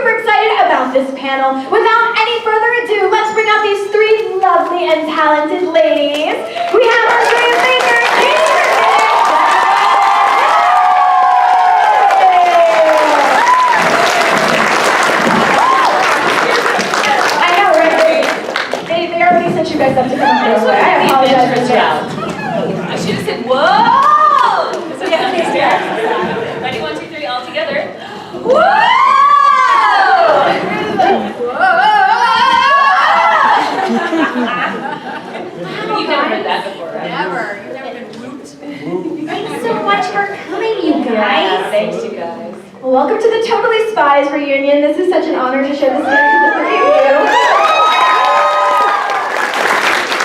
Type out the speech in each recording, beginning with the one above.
super excited about this panel. Without any further ado, let's bring out these three lovely and talented ladies. We have Andrea Baker and Katie Griffin. I know, right? They already sent you guys up to come up here. I apologize for that. I should have said, whoa! Ready, 1, 2, 3, all together. Whoa! You've never heard that before, right? Never. You've never been whooped. Thanks so much for coming, you guys. Yeah, thanks, you guys. Well, welcome to the Totally Spies reunion. This is such an honor to share the stage with the three of you.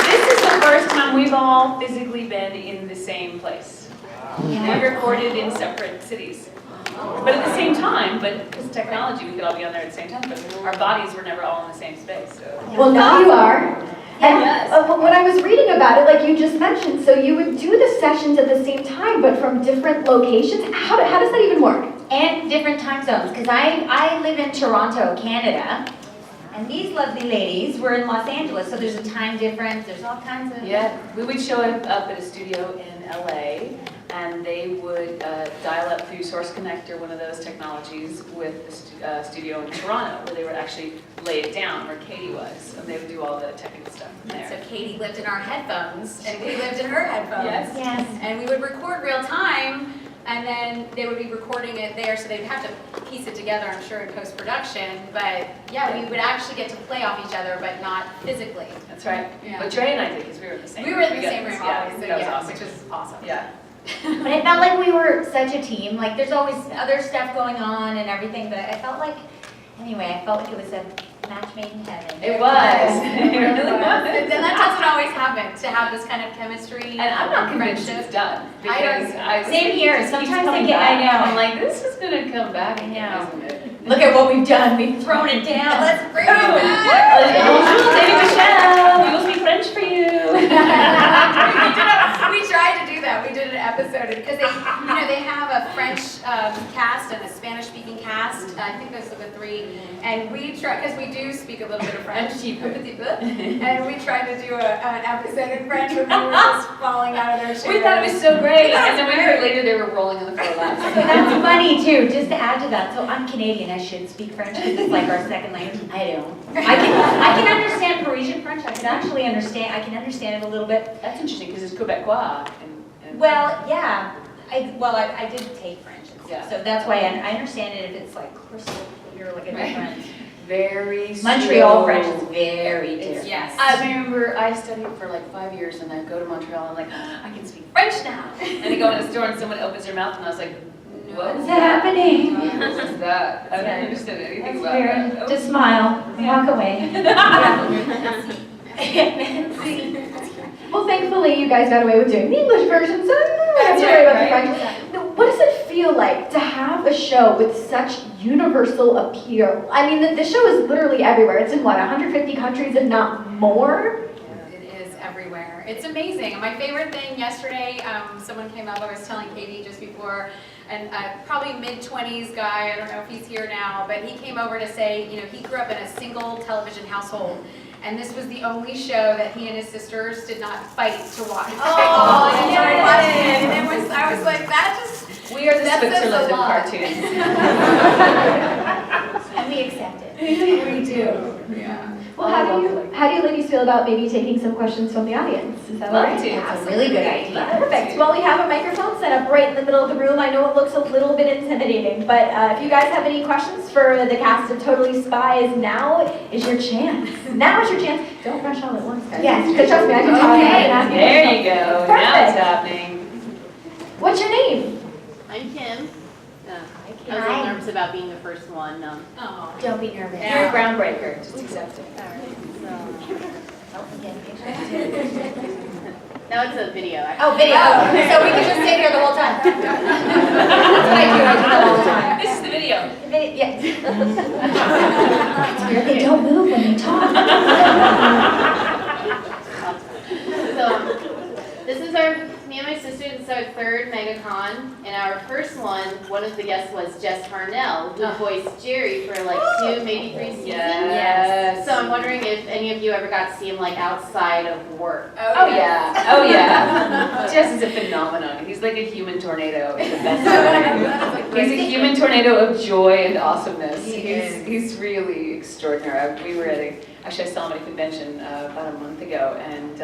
This is the first time we've all physically been in the same place. We recorded in separate cities. But at the same time, but because technology, we could all be on there at the same time, but our bodies were never all in the same space. So. Well, now you are. And Yes. when I was reading about it, like you just mentioned, so you would do the sessions at the same time, but from different locations. How does that even work? And different time zones, because I live in Toronto, Canada, and these lovely ladies were in Los Angeles, so there's a time difference, there's all kinds of... Yeah, we would show up at a studio in LA, and they would dial up through Source Connector, one of those technologies, with the studio in Toronto, where they would actually lay it down, where Katie was, and they would do all the technical stuff from there. So Katie lived in our headphones, and we lived in her headphones. Yes. Yes. And we would record real time, and then they would be recording it there, so they'd have to piece it together, I'm sure, in post-production. But yeah, we would actually get to play off each other, but not physically. That's right. Yeah. But Dre and I did, because we were in the same We were in the same together. room Yeah, always, so that was yeah, awesome. which was awesome. Yeah. But I felt like we were such a team, like there's always other stuff going on and everything, but I felt like, anyway, I felt like it was a match made in heaven. It was. It really was. And that doesn't always happen, to have this kind of chemistry. And I'm not convinced friendship. it's done. I don't- Because Same here. it keeps Sometimes I coming get- back. I know. I'm like, this is gonna come back I again, know. isn't it? Look at what we've done, we've thrown it down. Let's bring it Boom. back. Bonjour, Lady Michelle. We will speak French for you. We tried to do that. We did an episode because they have a French cast and a Spanish-speaking cast. I think those are the three. And we tried, because we do speak a little bit of French, Un petit peu. and we tried to do an episode in French when we were just falling out of their chairs. We thought it was so great. We thought it And then was we heard great. later they were rolling on the floor laughing. So that's funny too, just to add to that. So I'm Canadian, I should speak French because it's like our second language. I don't. I can understand Parisian French, I can understand it a little bit. That's interesting because it's Quebecois. And Well, yeah, I did take French, Yeah. so that's why I understand it if it's like crystal clear, like a different. very Montreal slow. French is very different. Yes. I remember I studied for like 5 years and I go to Montreal and I'm like, I can speak French now. And I go in a store and someone opens their mouth and I was like, what What's happening? What is that? I don't Yeah. understand anything That's about weird. that. Just smile, walk away. Well, thankfully, you guys got away with doing the English version, so I don't have to worry about the French. Now, what does it feel like to have a show with such universal appeal? I mean, the show is literally everywhere. It's in, what, 150 countries, if not more? It is everywhere. It's amazing. And my favorite thing yesterday, someone came up, I was telling Katie just before, and probably mid-20s guy, I don't know if he's here now, but he came over to say, he grew up in a single television household. And this was the only show that he and his sisters did not fight to watch. Oh, and enjoyed watching it. And I was like, that just... We are the That says a Switzerland of lot. cartoons. And we accept it. We do. Yeah. Well, how do you ladies feel about maybe taking some questions from the audience? Is that all Love right? to. That's a really good idea. Perfect. Well, we have a microphone set up right in the middle of the room. I know it looks a little bit intimidating, but if you guys have any questions for the cast of Totally Spies, now is your chance. Now is your chance. Don't rush all at once, guys. Yes. Because trust me, I can talk and I can ask you There questions. you go. Perfect. Now it's happening. What's your name? I'm Kim. I was a Hi. little nervous about being the first one. Oh. Don't be nervous. You're a groundbreaker. Just accept it. No, it's a video. Actually. Oh, video. So we can just stay here the whole time. That's what I do. I do that all the time. This is the video. Yes. It's weird. They don't move when they talk. So, this is our me and my sister did this our third MegaCon, and our first one of the guests was Jess Harnell, who voiced Jerry for like 2, maybe 3 seasons. Yes. So I'm wondering if any of you ever got to see him like outside of work. Oh yeah, oh yeah. Jess is a phenomenon. He's like a human tornado in the best way. He's a human tornado of joy and awesomeness. He's really extraordinary. We were at actually I saw him at a convention about a month ago, and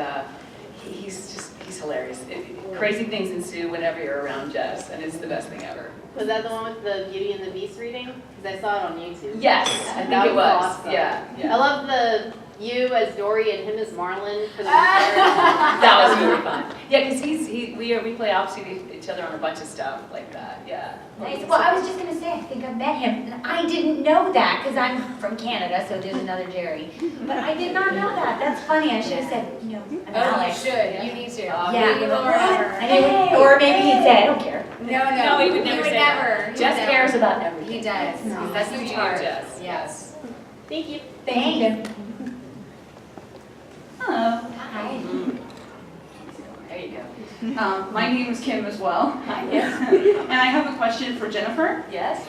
he's hilarious. Crazy things ensue whenever you're around Jess, and it's the best thing ever. Was that the one with the Beauty and the Beast reading? Because I saw it on YouTube. Yes, I think it was. Awesome. Yeah. I love you as Dory and him as Marlin for the That was really fun. Yeah, because we play opposite each other on a bunch of stuff like that. Yeah. Nice. Well, I was just gonna say, I think I've met him, and I didn't know that, because I'm from Canada, so there's another Jerry. But I did not know that. That's funny. I should have said, I'm Oh, you Alex. should. You need to. Yeah. You will remember. And he would, or maybe he'd say, I don't care. No, he would never say that. Jess cares about everything. He does. No. That's the the beauty of part. Jess. Yes. Thank you. Thank you. Hello, Hi. There you go. my name is Kim as well, Hi, yes. and I have a question for Jennifer. Yes.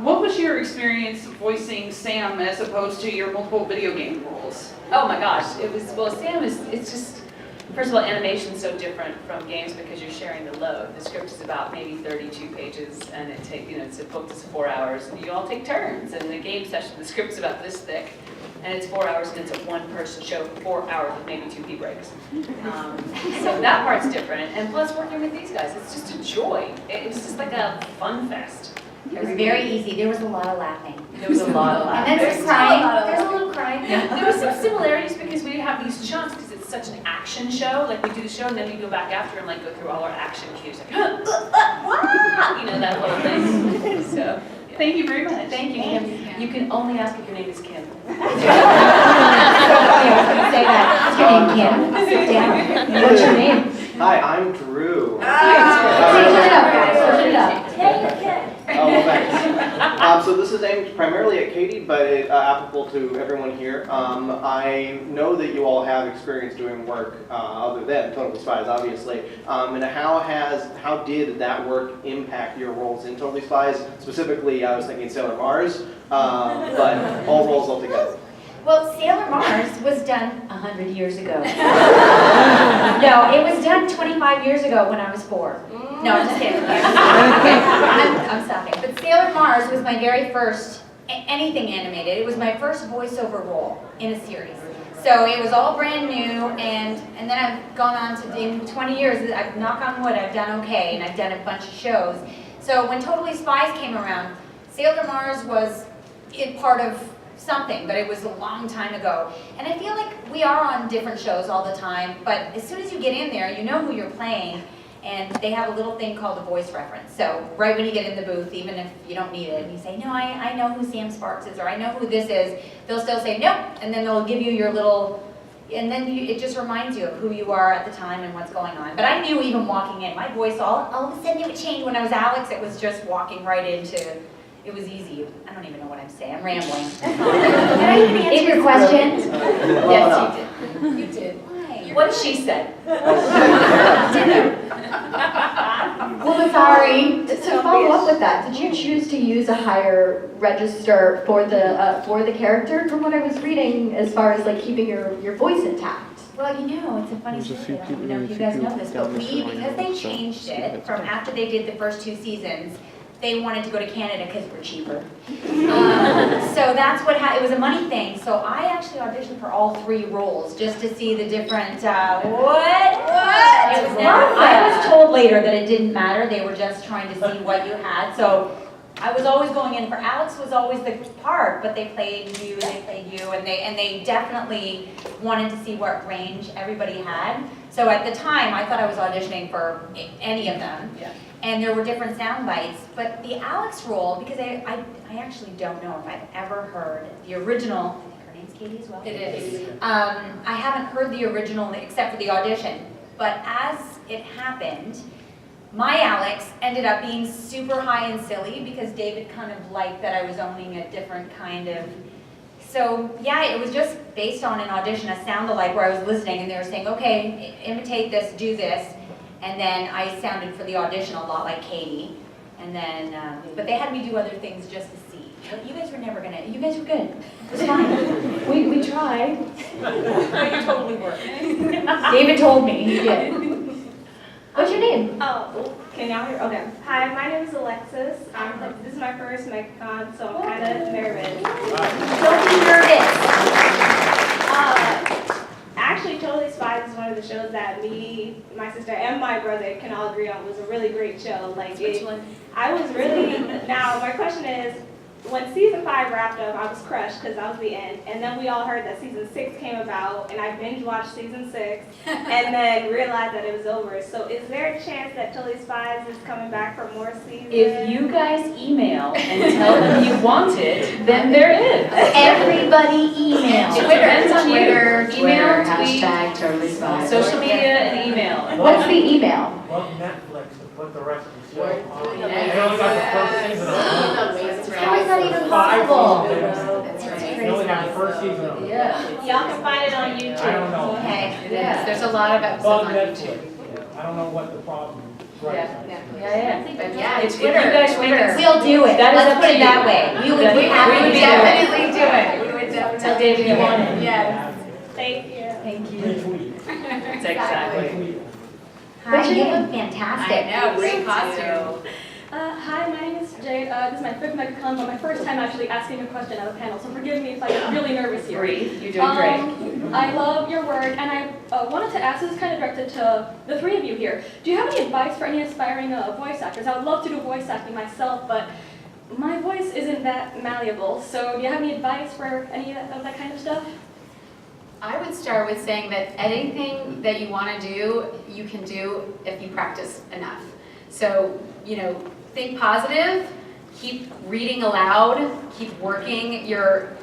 What was your experience voicing Sam as opposed to your multiple video game roles? Oh my gosh, Sam it's just, first of all, animation's so different from games because you're sharing the load. The script is about maybe 32 pages, and it's a book that's 4 hours, and you all take turns. And in a game session, the script's about this thick, and it's 4 hours, and it's a one-person show for 4 hours with maybe 2 pee breaks. So that part's different, and plus working with these guys, it's just a joy. It's just like a fun fest. It was very easy. There was a lot of laughing. There was a lot of And laughter. then some crying. There's a little crying. There were some similarities because we have these chunks because it's such an action show. Like we do the show and then we go back after and like go through all our action cues. Like, that whole thing. So, yeah. Thank you very much. Thank you, Kim. You can only ask if your name is Kim. Say that. What's your name, Kim? Sit down. What's your name? Hi, I'm Drew. Switch it up, guys, switch it up. Oh, well, thanks. So this is aimed primarily at Katie, but applicable to everyone here. I know that you all have experience doing work other than Totally Spies, obviously. And how did that work impact your roles in Totally Spies? Specifically, I was thinking Sailor Mars, but all roles altogether. Well, Sailor Mars was done 100 years ago. No, it was done 25 years ago when I was 4. No, I'm just kidding. I'm stopping. But Sailor Mars was my very first anything animated. It was my first voiceover role in a series. So it was all brand new, and then I've gone on to, in 20 years, I've knock on wood, I've done okay, and I've done a bunch of shows. So when Totally Spies came around, Sailor Mars was part of something, but it was a long time ago. And I feel like we are on different shows all the time, but as soon as you get in there, you know who you're playing, and they have a little thing called a voice reference. So right when you get in the booth, even if you don't need it, and you say, no, I know who Sam Sparks is, or I know who this is, they'll still say, nope, and then they'll give you your little, and then it just reminds you of who you are at the time and what's going on. But I knew even walking in, my voice all of a sudden it would change. When I was Alex, it was just walking right into, it was easy. I don't even know what I'm saying. I'm rambling. Did I even answer your question? Yes, you did. You did. Why? What she said. Well, sorry, to follow up with that, did you choose to use a higher register for the character? From what I was reading, as far as like keeping your voice intact. Well, you know, it's a funny story. I don't know if you guys know this, but because they changed it from after they did the first 2 seasons, they wanted to go to Canada because we're cheaper. So that's what it was a money thing. So I actually auditioned for all 3 roles just to see the different, what? It was I was told later that it didn't matter. They were just trying to see what you had. So I was always going in for Alex was always the part, but they played you, and they definitely wanted to see what range everybody had. So at the time, I thought I was auditioning for any of them. Yeah. And there were different sound bites, but the Alex role, because I actually don't know if I've ever heard the original, I think her name's Katie as well. It is. I haven't heard the original except for the audition, but as it happened, my Alex ended up being super high and silly because David kind of liked that I was owning a different kind of, so yeah, it was just based on an audition, a sound-alike where I was listening and they were saying, okay, imitate this, do this. And then I sounded for the audition a lot like Katie. And then, but they had me do other things just to see. But you guys were never gonna, you guys were good. It was fine. We tried. But you totally were. David told me, he did. What's your name? Oh, can y'all hear? Okay. Hi, my name is Alexis. This is my first MegaCon, so I'm kind of nervous. Don't be nervous. Actually, Totally Spies is one of the shows that me, my sister, and my brother can all agree on was a really great show. Like, Which one? I was really, now my question is, when season 5 wrapped up, I was crushed because that was the end. And then we all heard that season 6 came about, and I binge watched season 6, and then realized that it was over. So is there a chance that Totally Spies is coming back for more seasons? If you guys email and tell them you want it, then there is. Everybody email. It depends on you. Email, tweet, hashtag Totally Spies. social media, and email. What's the email? Love Netflix to put the rest of the show on. Yes. They only got the first season of How is that even Five possible? seasons. They only got the first season of it. Yeah. Y'all can find it on YouTube. I don't know. Okay. It is. There's a lot of episodes Love on Netflix. YouTube. I don't know what the problem is right now. Yeah, If you Twitter. guys Twitter. We'll do it. That is Let's up put to it you. that way. We would be We happy would to be do it. Definitely do it. We would definitely Tell David you want it. Yes. Thank you. Thank you. Retweet. Exactly. Retweet. Hi, you look I fantastic. know, great costume. Hi, my name is Jade. This is my fifth MegaCon, but my first time actually asking a question at a panel, so forgive me if I get really nervous here. Breathe, you're doing great. I love your work, and I wanted to ask, this is kind of directed to the three of you here. Do you have any advice for any aspiring voice actors? I would love to do voice acting myself, but my voice isn't that malleable, so do you have any advice for any of that kind of stuff? I would start with saying that anything that you want to do, you can do if you practice enough. So, think positive, keep reading aloud, keep working your,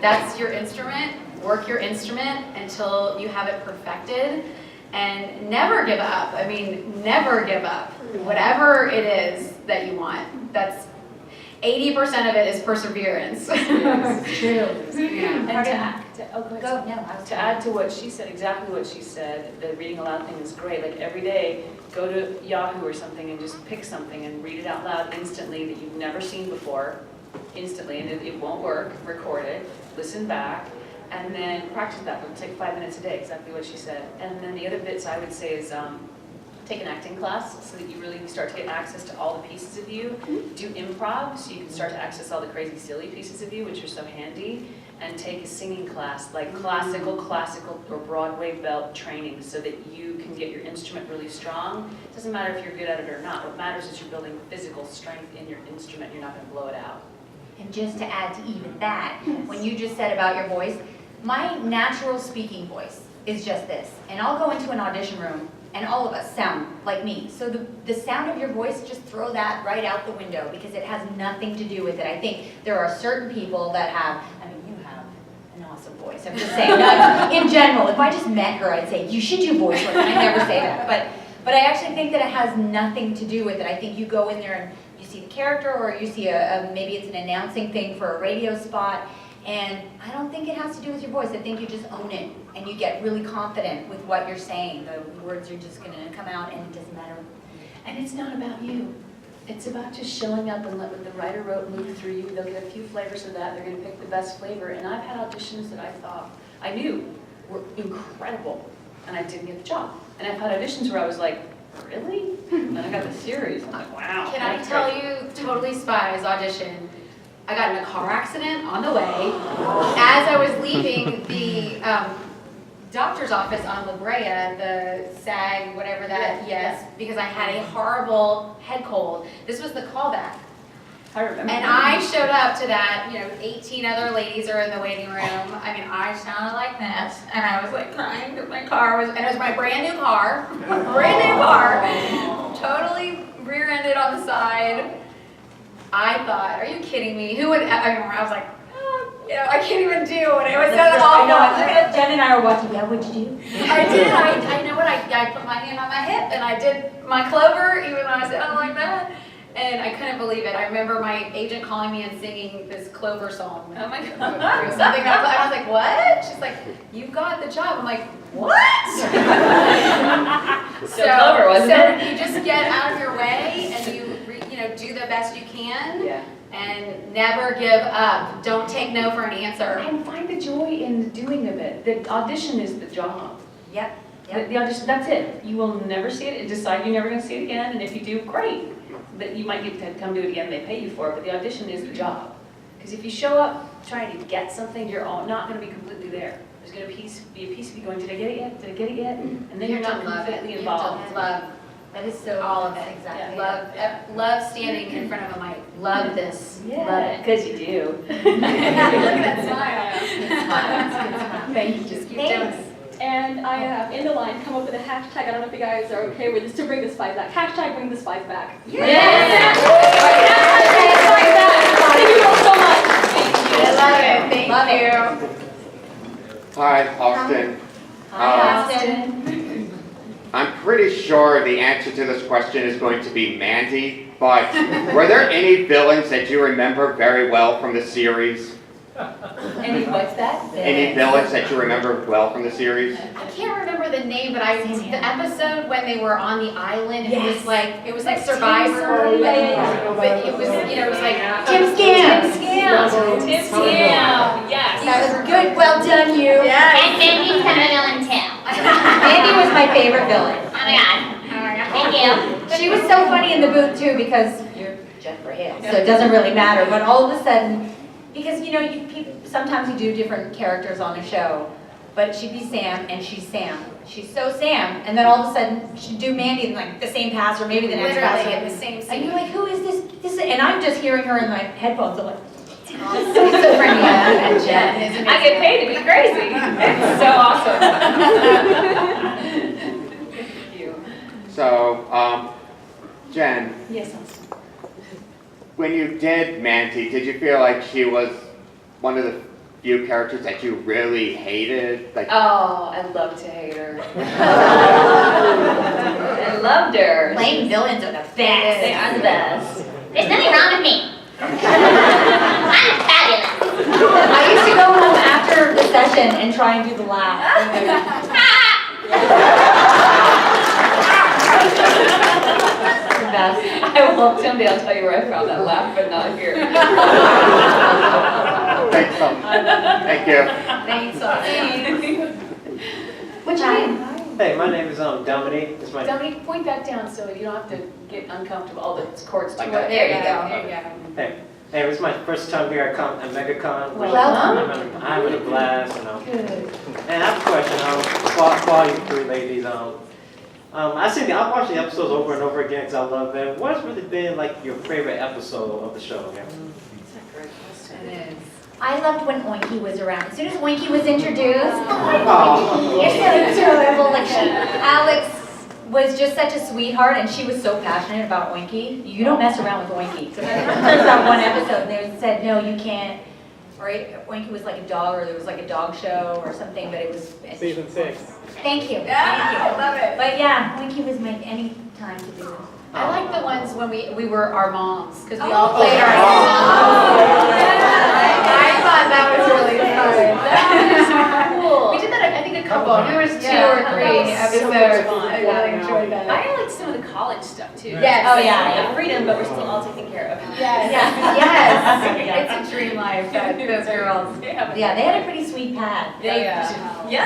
that's your instrument. Work your instrument until you have it perfected, and never give up. I mean, never give up. Whatever it is that you want, that's 80% of it is perseverance. It's true. Yeah. And To add to what she said, exactly what she said, the reading aloud thing is great. Like every day, go to Yahoo or something and just pick something and read it out loud instantly that you've never seen before, instantly, and it won't work. Record it, listen back, and then practice that. It'll take 5 minutes a day, exactly what she said. And then the other bits I would say is take an acting class so that you really start to get access to all the pieces of you. Do improv so you can start to access all the crazy, silly pieces of you, which are so handy. And take a singing class, like classical or Broadway belt training so that you can get your instrument really strong. It doesn't matter if you're good at it or not. What matters is you're building physical strength in your instrument. You're not going to blow it out. And just to add to even that, when you just said about your voice, my natural speaking voice is just this. And I'll go into an audition room and all of us sound like me. So the sound of your voice, just throw that right out the window because it has nothing to do with it. I think there are certain people that have, you have an awesome voice. I'm just saying, in general, if I just met her, I'd say, you should do voice work, and I never say that. But I actually think that it has nothing to do with it. I think you go in there and you see the character, or you see maybe it's an announcing thing for a radio spot, and I don't think it has to do with your voice. I think you just own it, and you get really confident with what you're saying. The words are just gonna come out, and it doesn't matter. And it's not about you. It's about just showing up and let what the writer wrote move through you. They'll get a few flavors of that. They're going to pick the best flavor. And I've had auditions that I thought I knew were incredible, and I didn't get the job. And I've had auditions where I was like, really? And then I got the series. I'm like, wow. Can I that's tell great. you, Totally Spies audition, I got in a car accident on the way. As I was leaving the doctor's office on La Brea, the SAG, whatever that, yes, because I had a horrible head cold. This was the callback. I remember. And I showed up to that, 18 other ladies are in the waiting room. I mean, I sounded like this, and I was like crying because my car was, and it was my brand new car, totally rear-ended on the side. I thought, are you kidding me? Who would, I was like, I can't even do it. It was so awful. I know, Jen and I are watching, yeah, what'd you do? I did. I know what I put my hand on my hip and I did my Clover, even though I sounded like that. And I couldn't believe it. I remember my agent calling me and singing this Clover song. Oh my God. Something I was like, what? She's like, you got the job. I'm like, what? So Clover, wasn't so it? you just get out of your way and you do the best you can. Yeah. And never give up. Don't take no for an answer. And find the joy in doing of it. The audition is the job. Yep. The audition, that's it. You will never see it, decide you're never gonna see it again, and if you do, great. But you might get to come do it again, they pay you for it, but the audition is the job. Because if you show up trying to get something, you're not gonna be completely there. There's gonna be a piece of you going, did I get it yet? Did I get it yet? And then you're not completely involved. Love. That is so All of it. exactly. Love standing in front of a mic. Love this. Love Yeah, it. because you do. Look at that smile. Thank you. Just keep doing Thanks. it. And I have in the line come up with a hashtag. I don't know if you guys are okay with this, to bring the spies back. Hashtag bring the spies back. Yes. Thank you all so much. I love it. Thank you. Hi, Austin. Hi, Austin. I'm pretty sure the answer to this question is going to be Mandy, but were there any villains that you remember very well from the series? Any, what's that? Any villains that you remember well from the series? I can't remember the name, but the episode when they were on the island, it was like Survivor, but it was it was like Tim Scam. Tim Scam, yes. That was good. Well done, you. And Mandy's kind of a villain too. Mandy was my favorite villain. Oh my god. Thank you. She was so funny in the booth too because you're Jennifer Hale, so it doesn't really matter. But all of a sudden, because sometimes you do different characters on a show, but she'd be Sam and she's Sam. She's so Sam, and then all of a sudden she'd do Mandy in like the same pass or maybe the next pass. literally in the same And scene. you're like, who is this? And I'm just hearing her in my headphones. I'm like, Schizophrenia and Jen is amazing. I get paid to be crazy. It's so awesome. Thank you. So, Jen, Yes, Austin. when you did Mandy, did you feel like she was one of the few characters that you really hated? Like, Oh, I love to hate her. I loved her. playing villains are the best. They are the best. There's nothing wrong with me. I'm fabulous. I used to go home after the session and try and do the laugh. The best. I will someday. I'll tell you where I found that laugh, but not here. thanks, thank you. Thanks, Austin. What's your name? Hey, my name is Dominique. It's my Dominique, point that down so you don't have to get uncomfortable. All the cords Like too. that? There you go. hey, it's my first time here at MegaCon. Welcome. I'm having a blast, Good. And I have a question. For you three ladies, I've watched the episodes over and over again because I love them. What's really been like your favorite episode of the show? Yeah? That's a great question. It is. I loved when Oinky was around. As soon as Oinky was introduced, Oh. you're so adorable. Like Alex was just such a sweetheart, and she was so passionate about Oinky. You don't mess around with Oinky. There's that one episode, and they said, no, you can't. Or Oinky was like a dog, or there was like a dog show or something, but it was Season 6. Thank you. Yeah, Thank you. I love it. But yeah, Oinky was my any time to do it. I like the ones when we were our moms, because we Oh. all played our moms. I thought that was really fun. Cool. We did that, I think, a couple, there was 2 Yeah, or that 3 was so much episodes. fun. I really enjoyed that. I liked some of the college stuff too. Yes. Oh, yeah. The freedom, but we're still all taken care of. Yes, yes. It's a dream life, those girls. Yeah, they had a pretty sweet path. Yeah,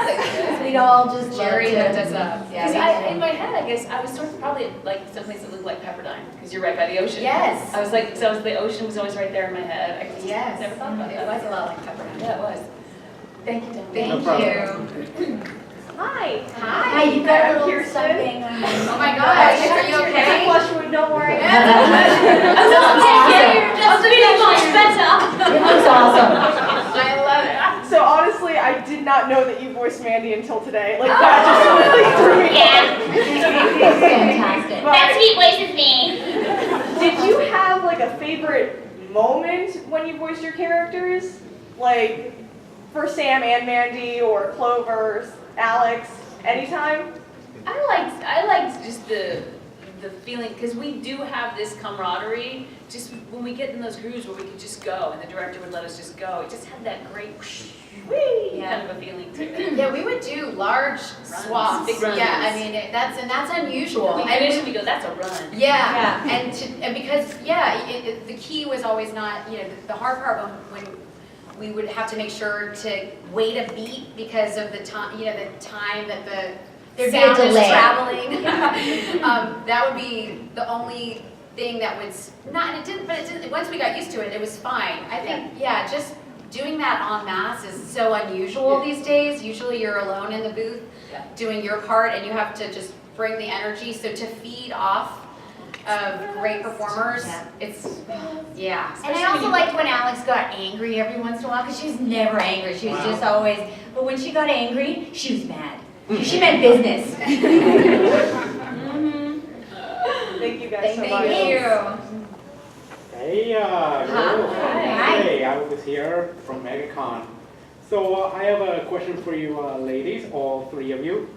they did. We'd all just Jerry loved hooked to- us up. Because in my head, I guess I was sort of probably like someplace that looked like Pepperdine, because you're right by the ocean. Yes. I was like, so the ocean was always right there in my head. I just Yes. never thought about It that. was a lot like Pepperdine. Yeah, it was. Thank you, Dominique. Thank problem. you. Hi. Hi, you got a I'm little Kirsten. something on your. Oh my gosh, are you okay? Flushwood, don't worry. It looks awesome. I love it. So honestly, I did not know that you voiced Mandy until today. Like that just really threw me off. Yeah, Fantastic. that sweet voice is me. Did you have like a favorite moment when you voiced your characters? Like for Sam and Mandy or Clover, Alex, anytime? I liked just the the feeling, because we do have this camaraderie, just when we get in those grooves where we could just go, and the director would let us just go, it just had that great whee kind of a feeling to it. Yeah, we would do large swaths. Big runs. Yeah, I mean, that's unusual. We I finish mean, and we go, that's a run. yeah, and because, the key was always not, the hard part when we would have to make sure to wait a beat because of the time, the time that There'd be a sound is delay. traveling. That would be the only thing that would, not, and it didn't, once we got used to it, it was fine. I think, just doing that en masse is so unusual these days. Usually you're alone in the booth doing your part and you have to just bring the energy. So to feed off of great performers, it's, And I also liked when Alex got angry every once in a while, because she was never angry. She was just always, but when she got angry, she was mad. She meant business. Thank you guys so much. Thank you. Hey, Hi. Hey, I was here from MegaCon. So I have a question for you ladies, all three of you.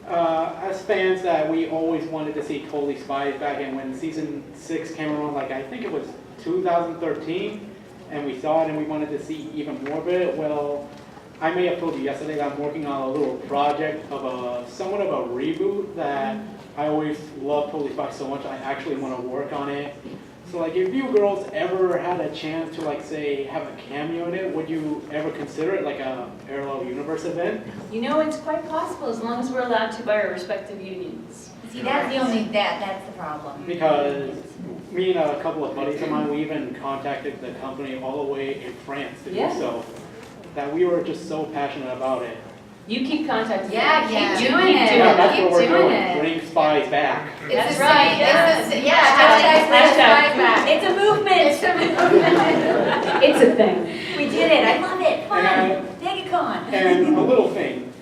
As fans that we always wanted to see Totally Spies back in when season 6 came around, like I think it was 2013, and we saw it and we wanted to see even more of it. Well, I may have told you yesterday that I'm working on a little project of somewhat of a reboot that I always loved Totally Spies so much I actually want to work on it. So like if you girls ever had a chance to like say have a cameo in it, would you ever consider it like a parallel universe event? It's quite possible as long as we're allowed to by our respective unions. See, that's the problem. Because me and a couple of buddies of mine, we even contacted the company all the way in France to do so. That we were just so passionate about it. You keep contacting them. Keep doing it. Yeah, that's Keep what we're doing doing. it. Bring Spies back. It's the right, same. yes. Hashtag It's a movement. It's a movement. It's a thing. We did it. I love it. Fun. And MegaCon. And a little thing,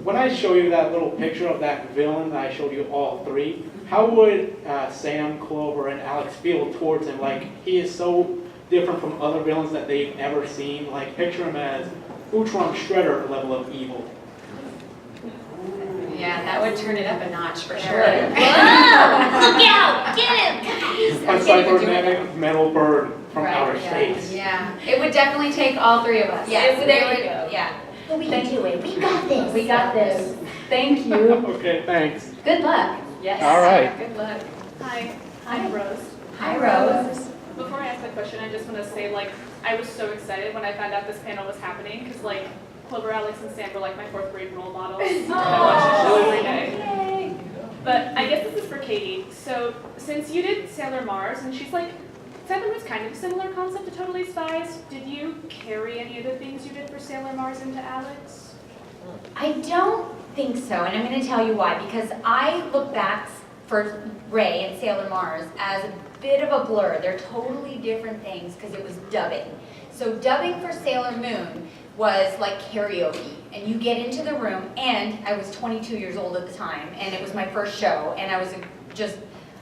when I show you that little picture of that villain that I showed you all three, how would Sam, Clover, and Alex feel towards him? Like, he is so different from other villains that they've ever seen. Like, picture him as Ultron Shredder level of evil. Yeah, that would turn it up a notch for sure. Whoa! Look out! Get him, guys! A cybernetic metal bird from outer yeah. space. Yeah, it would definitely take all three of us. Yes, It there would- we go. Yeah. But we can do it. We got this. We got this. Thank you. Okay, thanks. Good luck. Yes. All right. Good luck. Hi, I'm Rose. Hi, Rose. Before I ask the question, I just want to say, I was so excited when I found out this panel was happening, because, Clover, Alex, and Sam were, my 4th grade role models. I watched the show every day. But I guess this is for Katie. So, since you did Sailor Mars, and she's Sailor Mars kind of a similar concept to Totally Spies, did you carry any of the things you did for Sailor Mars into Alex? I don't think so, and I'm going to tell you why. Because I look back for Ray and Sailor Mars as a bit of a blur. They're totally different things because it was dubbing. So dubbing for Sailor Moon was like karaoke, and you get into the room, and I was 22 years old at the time, and it was my first show, and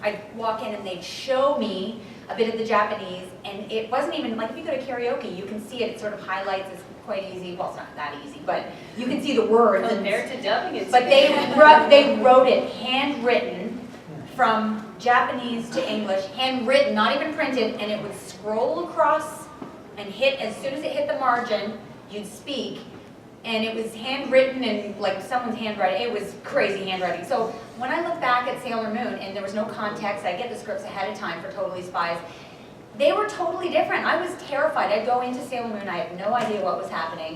I'd walk in and they'd show me a bit of the Japanese, and it wasn't even, if you go to karaoke, you can see it sort of highlights, it's quite easy, well, it's not that easy, but you can see the words. Compared to dubbing, it's But they wrote it handwritten from Japanese to English, handwritten, not even printed, and it would scroll across and hit, as soon as it hit the margin, you'd speak, and it was handwritten and someone's handwriting. It was crazy handwriting. So when I look back at Sailor Moon, and there was no context, I get the scripts ahead of time for Totally Spies, they were totally different. I was terrified. I'd go into Sailor Moon, I had no idea what was happening.